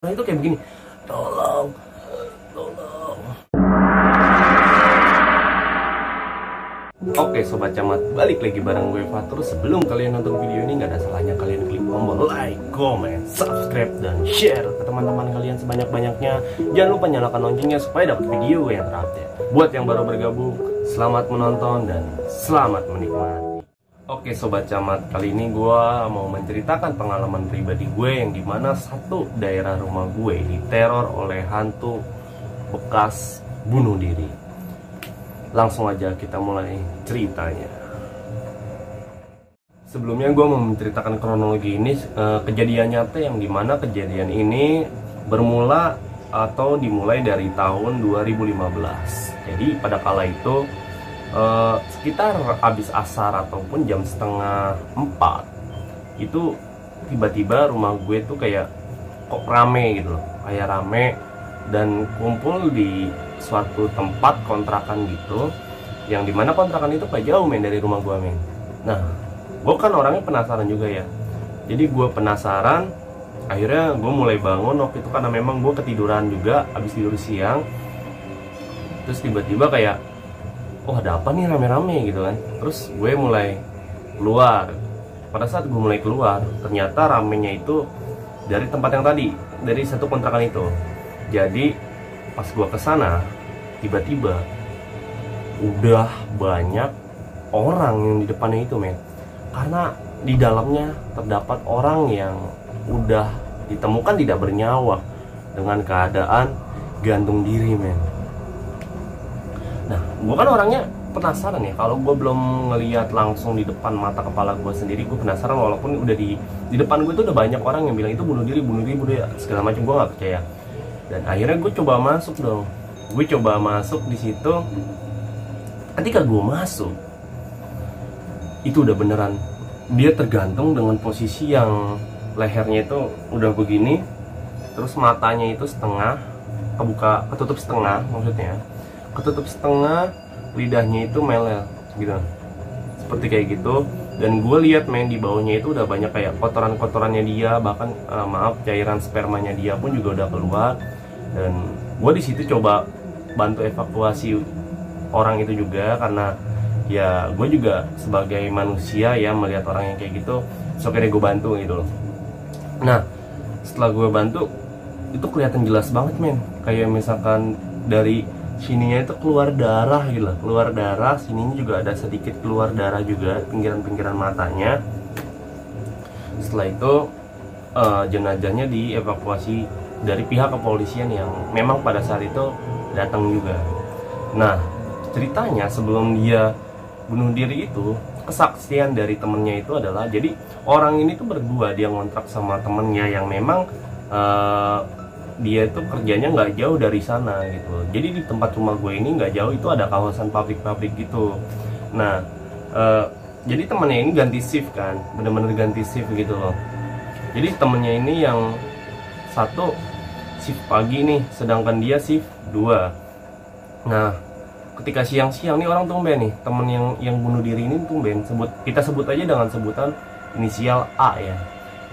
Nah itu kayak begini, tolong, tolong. Oke sobat camat, balik lagi bareng gue Fatur. Sebelum kalian nonton video ini, gak ada salahnya kalian klik tombol like, comment, subscribe, dan share ke teman-teman kalian sebanyak-banyaknya. Jangan lupa nyalakan loncengnya supaya dapat video yang terupdate. Buat yang baru bergabung, selamat menonton dan selamat menikmati. Oke sobat camat, kali ini gue mau menceritakan pengalaman pribadi gue yang dimana satu daerah rumah gue diteror oleh hantu bekas bunuh diri. Langsung aja kita mulai ceritanya. Sebelumnya gue mau menceritakan kronologi ini, kejadian nyata yang dimana kejadian ini bermula atau dimulai dari tahun 2015. Jadi pada kala itu sekitar habis asar ataupun jam setengah 4 itu tiba-tiba rumah gue tuh kayak kok rame gitu loh, kayak rame dan kumpul di suatu tempat kontrakan gitu, yang dimana kontrakan itu gak jauh men dari rumah gue men. Nah gue kan orangnya penasaran juga ya, jadi gue penasaran, akhirnya gue mulai bangun waktu itu karena memang gue ketiduran juga habis tidur siang. Terus tiba-tiba kayak, oh ada apa nih rame-rame gitu kan. Terus gue mulai keluar. Pada saat gue mulai keluar, ternyata ramenya itu dari tempat yang tadi, dari satu kontrakan itu. Jadi pas gue kesana, tiba-tiba udah banyak orang yang di depannya itu men. Karena di dalamnya terdapat orang yang udah ditemukan tidak bernyawa dengan keadaan gantung diri men. Nah, gue kan orangnya penasaran ya. Kalau gue belum ngelihat langsung di depan mata kepala gue sendiri, gue penasaran. Walaupun udah di depan gue tuh udah banyak orang yang bilang itu bunuh diri segala macam, gue nggak percaya. Dan akhirnya gue coba masuk dong. Gue coba masuk di situ. Ketika gue masuk, itu udah beneran dia tergantung dengan posisi yang lehernya itu udah begini, terus matanya itu setengah kebuka, ketutup setengah maksudnya. Ketutup setengah, lidahnya itu melel gitu, seperti kayak gitu. Dan gue lihat main di bawahnya itu udah banyak kayak kotoran-kotorannya dia, bahkan cairan spermanya dia pun juga udah keluar. Dan gue di situ coba bantu evakuasi orang itu juga, karena ya gue juga sebagai manusia ya melihat orang yang kayak gitu, so akhirnya gue bantu gitu loh. Nah setelah gue bantu, itu kelihatan jelas banget men, kayak misalkan dari sininya itu keluar darah gitu loh, keluar darah, sininya juga ada sedikit keluar darah juga, pinggiran-pinggiran matanya. Setelah itu jenazahnya dievakuasi dari pihak kepolisian yang memang pada saat itu datang juga. Nah ceritanya sebelum dia bunuh diri itu, kesaksian dari temennya itu adalah, jadi orang ini tuh berdua, dia ngontrak sama temennya yang memang dia itu kerjanya nggak jauh dari sana gitu. Jadi di tempat rumah gue ini nggak jauh itu ada kawasan pabrik-pabrik gitu. Nah jadi temennya ini ganti shift kan, bener-bener ganti shift gitu loh. Jadi temennya ini yang satu shift pagi nih, sedangkan dia shift 2. Nah ketika siang-siang nih orang tumben nih, temen yang bunuh diri ini tumben, kita sebut aja dengan sebutan inisial A ya.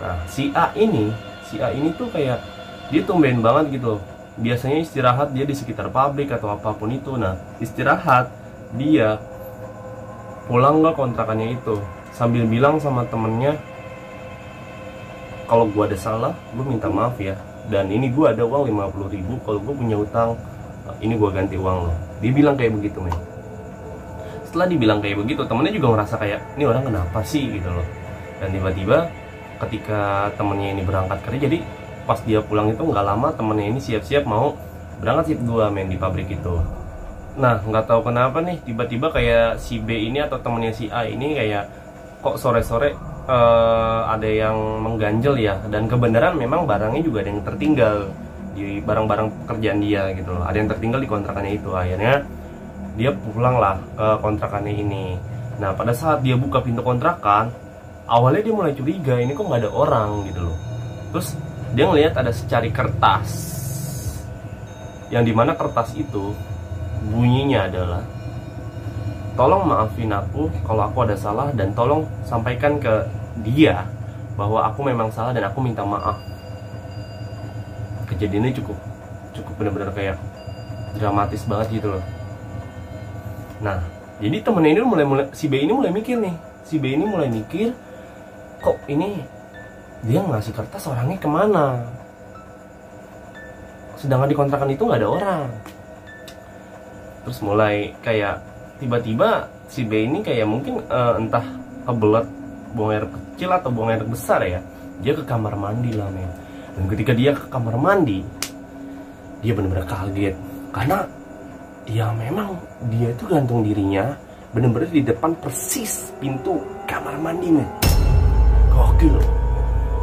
Nah si A ini tuh kayak dia tumben banget gitu. Biasanya istirahat dia di sekitar pabrik atau apapun itu. Nah istirahat dia pulang ke kontrakannya itu sambil bilang sama temennya, kalau gua ada salah gue minta maaf ya, dan ini gua ada uang 50.000, kalau gue punya utang ini gua ganti uang lo. Dia bilang kayak begitu men. Setelah dibilang kayak begitu, temennya juga ngerasa kayak, ini orang kenapa sih gitu loh. Dan tiba-tiba ketika temennya ini berangkat kerja, jadi pas dia pulang itu nggak lama temennya ini siap-siap mau berangkat shift 2 men di pabrik itu. Nah nggak tahu kenapa nih tiba-tiba kayak si B ini atau temennya si A ini kayak kok sore-sore ada yang mengganjel ya. Dan kebenaran memang barangnya juga ada yang tertinggal di barang-barang pekerjaan dia gitu loh, ada yang tertinggal di kontrakannya itu. Akhirnya dia pulang lah ke kontrakannya ini. Nah pada saat dia buka pintu kontrakan, awalnya dia mulai curiga, ini kok nggak ada orang gitu loh. Terus dia ngelihat ada secari kertas, yang dimana kertas itu bunyinya adalah, tolong maafin aku kalau aku ada salah, dan tolong sampaikan ke dia bahwa aku memang salah dan aku minta maaf. kejadiannya cukup benar-benar kayak dramatis banget gitu loh. Nah, jadi temennya ini si B ini mulai mikir nih. Si B ini mulai mikir, kok ini dia ngasih kertas orangnya kemana? Sedangkan di kontrakan itu nggak ada orang. Terus mulai kayak tiba-tiba si B ini kayak mungkin entah kebelet buang air kecil atau buang air besar ya. Dia ke kamar mandi lah men. Dan ketika dia ke kamar mandi, dia benar-benar kaget karena ya memang dia itu gantung dirinya benar-benar di depan persis pintu kamar mandi men. Gokil loh.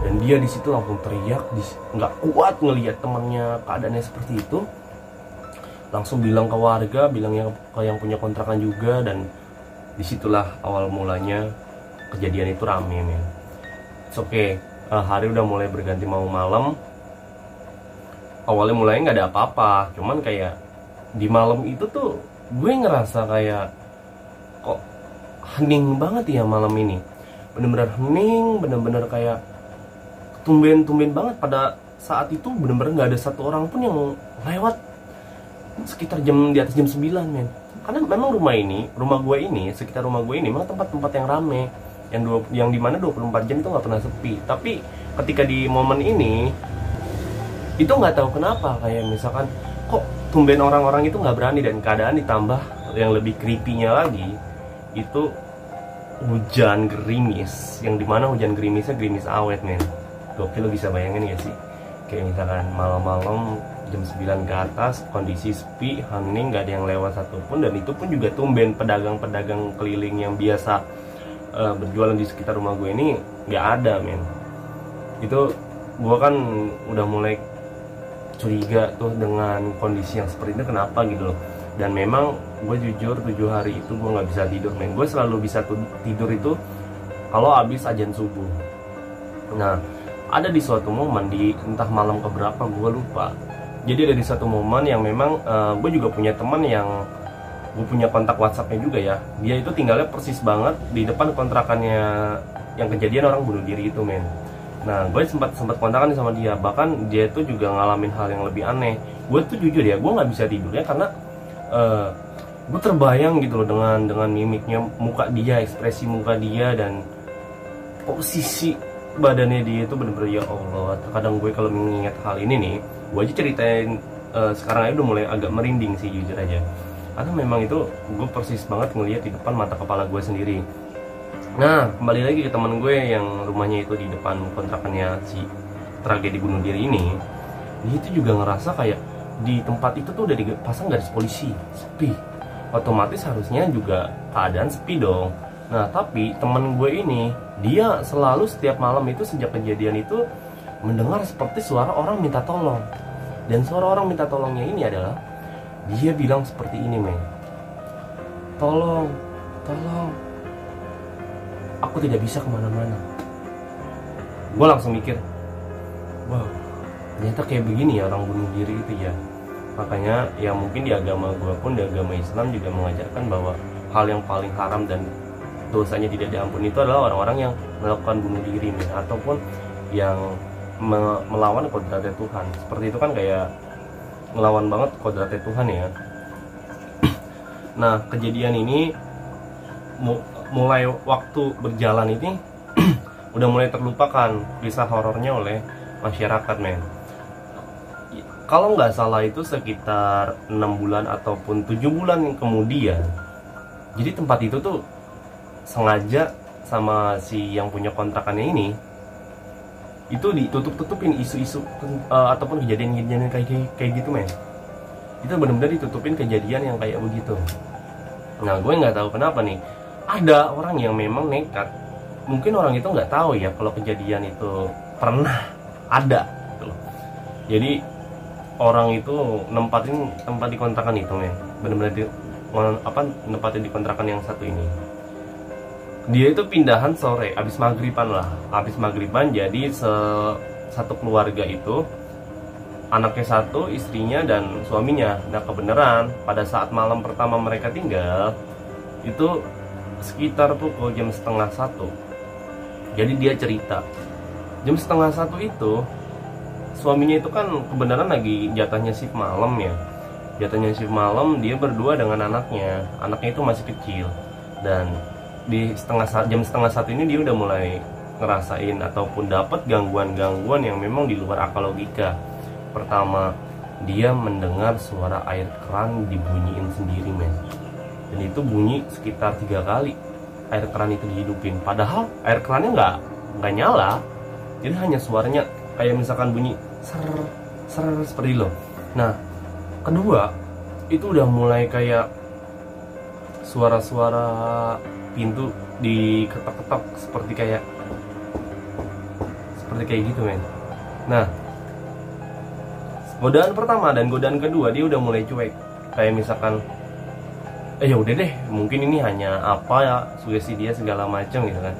Dan dia di situ langsung teriak, nggak kuat ngelihat temannya keadaannya seperti itu. Langsung bilang ke warga, bilangnya ke yang punya kontrakan juga, dan disitulah awal mulanya kejadian itu rame men. Oke, hari udah mulai berganti mau malam. Awalnya mulai nggak ada apa-apa, cuman kayak di malam itu tuh gue ngerasa kayak kok hening banget ya malam ini. Bener-bener hening, bener-bener kayak tumben banget. Pada saat itu bener-bener nggak ada satu orang pun yang lewat sekitar di atas jam 9 men. Karena memang rumah gue ini, sekitar rumah gue ini memang tempat-tempat yang rame, yang dimana 24 jam itu nggak pernah sepi. Tapi ketika di momen ini itu nggak tahu kenapa kayak misalkan kok tumben orang-orang itu nggak berani, dan keadaan ditambah yang lebih creepy-nya lagi itu hujan gerimis, yang dimana hujan gerimisnya gerimis awet men. Gokil, lo bisa bayangin gak sih kayak misalkan malam-malam jam 9 ke atas, kondisi sepi, hening, gak ada yang lewat satupun, dan itu pun juga tumben pedagang-pedagang keliling yang biasa berjualan di sekitar rumah gue ini gak ada men. Itu gue kan udah mulai curiga tuh dengan kondisi yang seperti itu kenapa gitu loh. Dan memang gue jujur 7 hari itu gue nggak bisa tidur men. Gue selalu bisa tidur itu kalau habis azan subuh. Nah, ada di suatu momen di entah malam keberapa gue lupa. Jadi ada di satu momen yang memang gue juga punya teman yang gue punya kontak WhatsAppnya juga ya. Dia itu tinggalnya persis banget di depan kontrakannya yang kejadian orang bunuh diri itu men. Nah, gue sempat kontakan sama dia. Bahkan dia itu juga ngalamin hal yang lebih aneh. Gue tuh jujur ya, gue nggak bisa tidurnya karena gue terbayang gitu loh dengan mimiknya, muka dia, ekspresi muka dia, dan posisi badannya dia itu bener-bener ya Allah. Terkadang gue kalau mengingat hal ini nih, gue aja ceritain sekarang aja udah mulai agak merinding sih jujur aja. Karena memang itu gue persis banget ngeliat di depan mata kepala gue sendiri. Nah, kembali lagi ke teman gue yang rumahnya itu di depan kontrakannya si tragedi bunuh diri ini. Dia itu juga ngerasa kayak di tempat itu tuh udah dipasang garis polisi, sepi. Otomatis harusnya juga keadaan sepi dong. Nah, tapi teman gue ini, dia selalu setiap malam itu sejak kejadian itu mendengar seperti suara orang minta tolong. Dan suara orang minta tolongnya ini adalah, dia bilang seperti ini men. Tolong, aku tidak bisa kemana-mana. Gue langsung mikir, wow, ternyata kayak begini ya orang bunuh diri itu ya. Makanya ya mungkin di agama gue pun, di agama Islam juga mengajarkan bahwa hal yang paling haram dan dosanya tidak diampuni itu adalah orang-orang yang melakukan bunuh diri nih, ataupun yang melawan kodratnya Tuhan. Seperti itu kan kayak melawan banget kodratnya Tuhan ya. Nah, kejadian ini mulai waktu berjalan ini udah mulai terlupakan kisah horornya oleh masyarakat men. Kalau nggak salah itu sekitar 6 bulan ataupun 7 bulan kemudian, jadi tempat itu tuh sengaja sama si yang punya kontrakannya ini itu ditutup-tutupin isu-isu ataupun kejadian-kejadian kayak gitu men. Itu benar-benar ditutupin kejadian yang kayak begitu. Nah, gue nggak tahu kenapa nih, ada orang yang memang nekat. Mungkin orang itu nggak tahu ya kalau kejadian itu pernah ada gitu loh. Jadi orang itu nempatin tempat di kontrakan itu men, benar-benar nempatin di kontrakan yang satu ini. Dia itu pindahan sore, abis maghriban lah. Abis maghriban, jadi satu keluarga itu, anaknya satu, istrinya dan suaminya. Nah, kebenaran pada saat malam pertama mereka tinggal itu sekitar pukul jam 12:30. Jadi dia cerita jam 12:30 itu suaminya itu kan kebenaran lagi jatahnya shift malam ya. Jatahnya shift malam, dia berdua dengan anaknya. Anaknya itu masih kecil. Dan di jam setengah satu ini dia udah mulai ngerasain ataupun dapat gangguan-gangguan yang memang di luar akal logika. Pertama, dia mendengar suara air keran dibunyiin sendiri, men. Dan itu bunyi sekitar 3 kali air keran itu dihidupin. Padahal air kerannya nggak nyala. Jadi hanya suaranya kayak misalkan bunyi ser seperti itu. Nah, kedua, itu udah mulai kayak suara-suara pintu diketok-ketok seperti kayak gitu, men. Nah, godaan pertama dan godaan kedua dia udah mulai cuek. Kayak misalkan ya udah deh, mungkin ini hanya apa ya, sugesti dia segala macam gitu kan.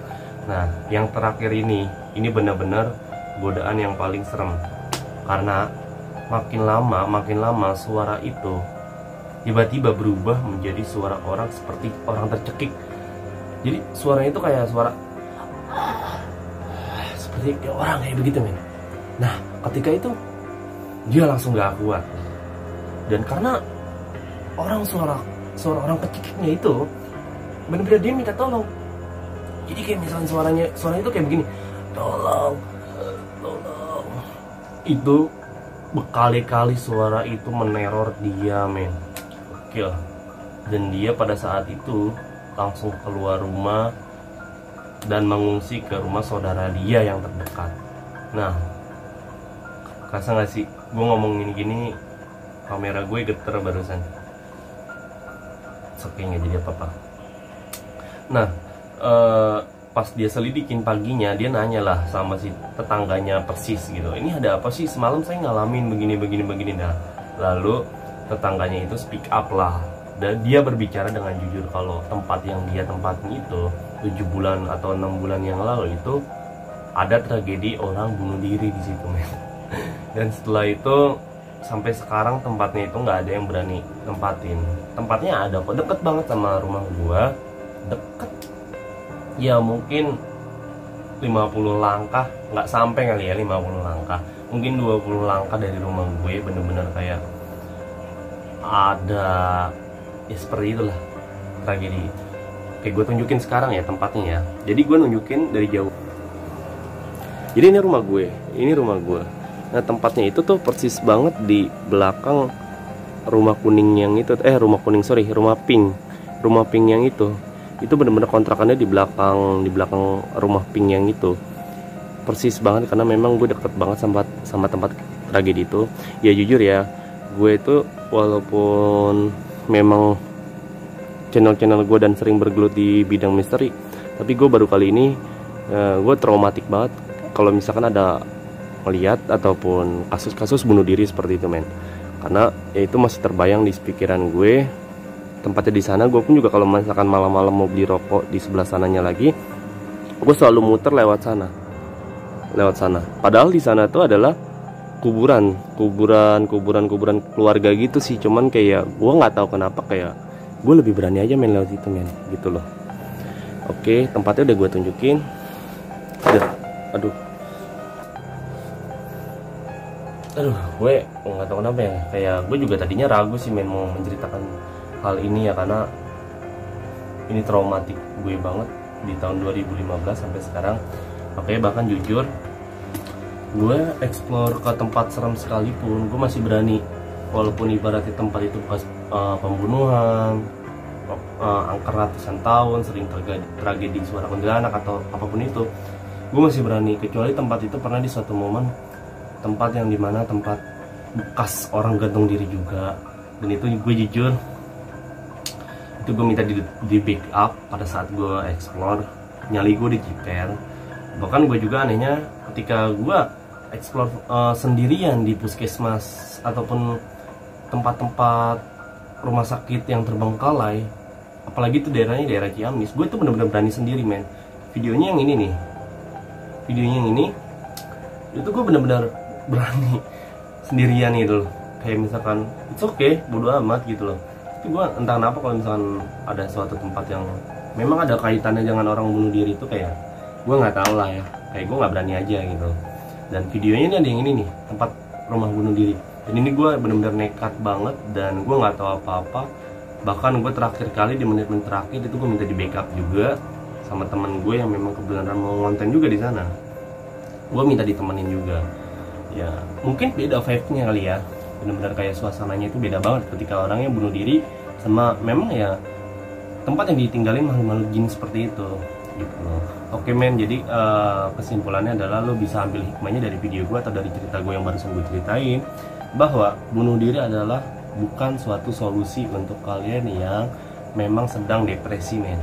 Nah, yang terakhir ini benar-benar godaan yang paling serem. Karena makin lama suara itu tiba-tiba berubah menjadi suara orang seperti orang tercekik. Jadi suaranya itu kayak suara seperti kayak orang kayak begitu, men. Nah, ketika itu dia langsung gak kuat. Dan karena suara orang kecekiknya itu benar-benar dia minta tolong. Jadi kayak misalnya suaranya itu kayak begini, tolong. Itu berkali-kali suara itu meneror dia, men. Gokil. Dan dia pada saat itu langsung keluar rumah dan mengungsi ke rumah saudara dia yang terdekat. Nah, kerasa gak sih gue ngomong gini kamera gue geter barusan. Oke, nggak jadi apa-apa. Nah, pas dia selidikin paginya, dia nanya lah sama si tetangganya persis gitu, ini ada apa sih, semalam saya ngalamin begini. Nah, lalu tetangganya itu speak up lah, dan dia berbicara dengan jujur kalau tempat yang dia tempatin itu 7 bulan atau 6 bulan yang lalu itu ada tragedi orang bunuh diri di situ, men. Dan setelah itu sampai sekarang tempatnya itu nggak ada yang berani tempatin. Tempatnya ada kok, deket banget sama rumah gua, deket ya mungkin 50 langkah, nggak sampai kali ya 50 langkah, mungkin 20 langkah dari rumah gue. Bener-bener kayak ada ya seperti itulah tragedi. Oke, gue tunjukin sekarang ya tempatnya ya. Jadi gue nunjukin dari jauh. Jadi ini rumah gue. Nah, tempatnya itu tuh persis banget di belakang rumah kuning yang itu. Rumah pink yang itu. Itu bener-bener kontrakannya di belakang rumah pink yang itu. Persis banget karena memang gue deket banget sama tempat tragedi itu. Ya jujur ya, gue itu walaupun memang channel gue dan sering bergelut di bidang misteri, tapi gue baru kali ini gue traumatik banget kalau misalkan ada melihat ataupun kasus-kasus bunuh diri seperti itu, men. Karena ya itu masih terbayang di pikiran gue. Tempatnya di sana, gue pun juga kalau misalkan malam-malam mau beli rokok di sebelah sananya lagi, gue selalu muter lewat sana. Padahal di sana tuh adalah kuburan keluarga gitu sih. Cuman kayak gue nggak tahu kenapa kayak gue lebih berani aja main lewat situ, men, gitu loh. Oke, tempatnya udah gue tunjukin. Aduh, gue nggak tahu kenapa ya. Kayak gue juga tadinya ragu sih, men, mau menceritakan hal ini ya, karena ini traumatik gue banget di tahun 2015 sampai sekarang. Oke, bahkan jujur, gue explore ke tempat serem sekalipun, gue masih berani. Walaupun ibaratnya tempat itu bekas pembunuhan, angker ratusan tahun, sering tragedi suara kuntilanak atau apapun itu, gue masih berani. Kecuali tempat itu pernah di suatu momen tempat yang dimana tempat bekas orang gantung diri juga. Dan itu gue jujur, itu gue minta di backup pada saat gue explore, nyali gue di jiper. Bahkan gue juga anehnya ketika gue explore sendirian di puskesmas ataupun tempat-tempat rumah sakit yang terbengkalai, apalagi itu daerah Ciamis, gue tuh bener-bener berani sendiri, men. Videonya yang ini itu gue bener-bener berani sendirian gitu loh. Kayak misalkan it's okay, bodo amat gitu loh. Tapi gue entah kenapa kalau misalkan ada suatu tempat yang memang ada kaitannya dengan orang bunuh diri itu, kayak gue nggak tahu lah ya, kayak gue nggak berani aja gitu. Dan videonya ini ada yang ini nih, tempat rumah bunuh diri. Dan ini gue bener-bener nekat banget dan gue nggak tahu apa-apa. Bahkan gue terakhir kali di menit-menit terakhir itu gue minta di backup juga sama temen gue yang memang kebenaran mau ngonten juga di sana. Gue minta ditemenin juga. Ya mungkin beda vibe-nya kali ya. Bener-bener kayak suasananya itu beda banget ketika orangnya bunuh diri sama memang ya tempat yang ditinggalin makhluk-makhluk jin seperti itu gitu loh. Oke men, jadi kesimpulannya adalah lo bisa ambil hikmahnya dari video gue atau dari cerita gue yang barusan gue ceritain, bahwa bunuh diri adalah bukan suatu solusi untuk kalian yang memang sedang depresi men.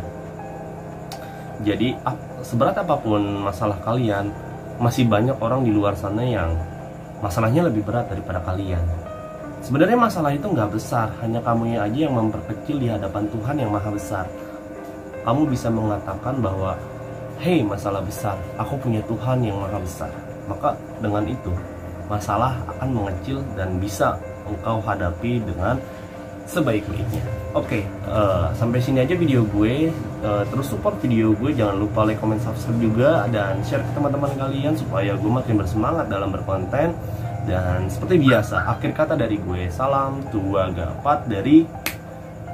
Jadi seberat apapun masalah kalian, masih banyak orang di luar sana yang masalahnya lebih berat daripada kalian. Sebenarnya masalah itu nggak besar, hanya kamu aja yang memperkecil di hadapan Tuhan yang maha besar. Kamu bisa mengatakan bahwa, hey masalah besar, aku punya Tuhan yang maha besar. Maka dengan itu, masalah akan mengecil dan bisa engkau hadapi dengan sebaik-baiknya. Oke, sampai sini aja video gue. Terus support video gue, jangan lupa like, comment, subscribe juga, dan share ke teman-teman kalian supaya gue makin bersemangat dalam berkonten. Dan seperti biasa, akhir kata dari gue, salam tua gapat dari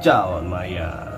Caon Maya.